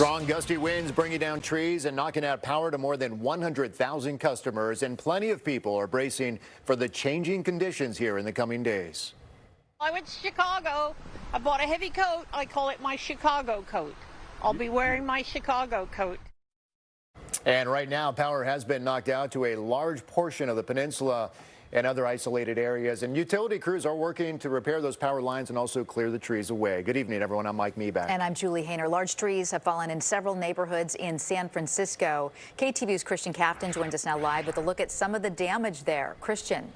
Strong gusty winds bringing down trees and knocking out power to more than 100,000 customers, and plenty of people are bracing for the changing conditions here in the coming days. I went to Chicago. I bought a heavy coat. I call it my Chicago coat. I'll be wearing my Chicago coat. And right now, power has been knocked out to a large portion of the peninsula and other isolated areas. And utility crews are working to repair those power lines and also clear the trees away. Good evening, everyone. I'm Mike Meeback. And I'm Julie Hayner. Large trees have fallen in several neighborhoods in San Francisco. KTVU's Christian Cafton joins us now live with a look at some of the damage there. Christian.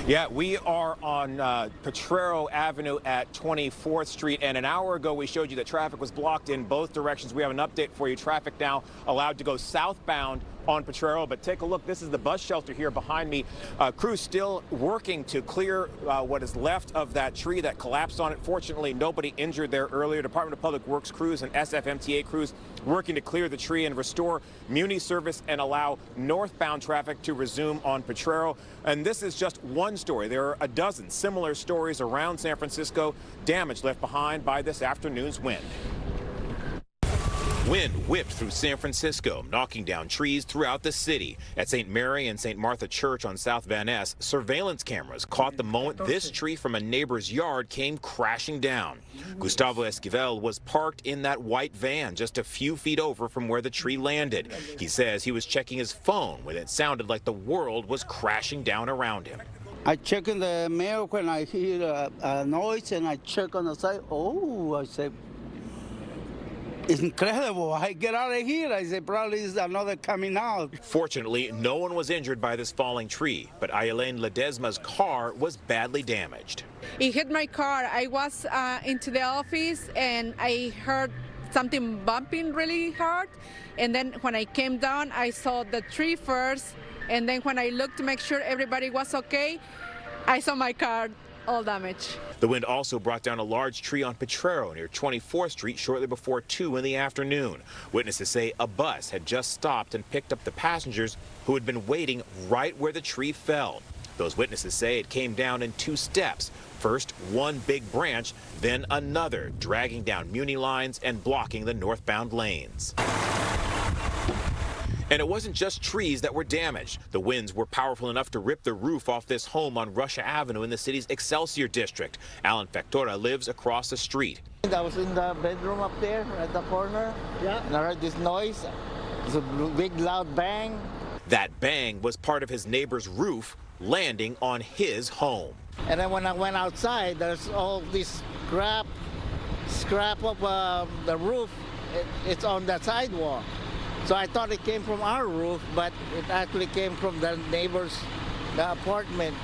Yeah, we are on Potrero Avenue at 24th Street, and an hour ago we showed you that traffic was blocked in both directions. We have an update for you. Traffic now allowed to go southbound on Potrero, but take a look. This is the bus shelter here behind me. Crews still working to clear what is left of that tree that collapsed on it. Fortunately, nobody injured there earlier. Department of Public Works crews and SFMTA crews working to clear the tree and restore Muni service and allow northbound traffic to resume on Potrero. And this is just one story. There are a dozen similar stories around San Francisco, damage left behind by this afternoon's wind. Wind whipped through San Francisco, knocking down trees throughout the city. At St. Mary and St. Martha Church on South Van Ness, surveillance cameras caught the moment this tree from a neighbor's yard came crashing down. Gustavo Esquivel was parked in that white van just a few feet over from where the tree landed. He says he was checking his phone when it sounded like the world was crashing down around him. I check in the mail when I hear a noise, and I check on the side. Oh, I say, it's incredible. I get out of here. I say, probably is another coming out. Fortunately, no one was injured by this falling tree, but Ayelen Ledesma's car was badly damaged. It hit my car. I was into the office and I heard something bumping really hard. And then when I came down, I saw the tree first. And then when I looked to make sure everybody was okay, I saw my car all damaged. The wind also brought down a large tree on Potrero near 24th Street shortly before 2 in the afternoon. Witnesses say a bus had just stopped and picked up the passengers who had been waiting right where the tree fell. Those witnesses say it came down in 2 steps. First, one big branch, then another, dragging down Muni lines and blocking the northbound lanes. And it wasn't just trees that were damaged. The winds were powerful enough to rip the roof off this home on Russia Avenue in the city's Excelsior District. Alan Factora lives across the street. I was in the bedroom up there at the corner. Yeah. And I heard this noise. It's a big loud bang. That bang was part of his neighbor's roof landing on his home. And then when I went outside, there's all this scrap of the roof. It's on the sidewalk. So I thought it came from our roof, but it actually came from the neighbor's apartment.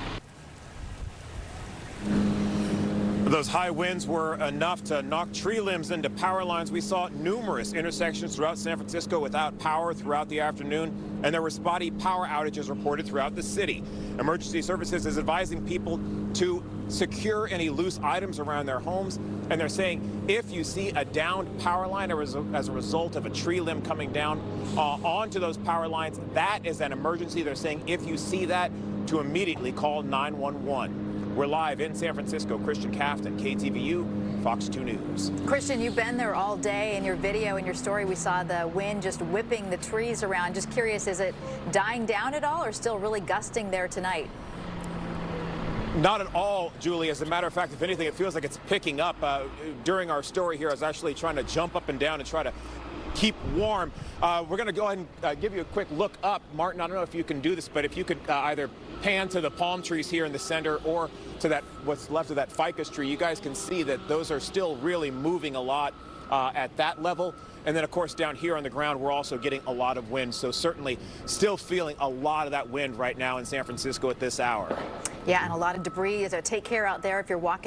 Those high winds were enough to knock tree limbs into power lines. We saw numerous intersections throughout San Francisco without power throughout the afternoon, and there were spotty power outages reported throughout the city. Emergency Services is advising people to secure any loose items around their homes, and they're saying if you see a downed power line as a result of a tree limb coming down onto those power lines, that is an emergency. They're saying if you see that, to immediately call 911. We're live in San Francisco. Christian Cafton, KTVU, Fox 2 News. Christian, you've been there all day. In your video, in your story, we saw the wind just whipping the trees around. Just curious, is it dying down at all or still really gusting there tonight? Not at all, Julie. As a matter of fact, if anything, it feels like it's picking up. During our story here, I was actually trying to jump up and down and try to keep warm. We're going to go ahead and give you a quick look up. Martin, I don't know if you can do this, but if you could either pan to the palm trees here in the center or to that what's left of that ficus tree, you guys can see that those are still really moving a lot at that level. And then, of course, down here on the ground, we're also getting a lot of wind. So certainly still feeling a lot of that wind right now in San Francisco at this hour. Yeah, and a lot of debris. So take care out there if you're walking.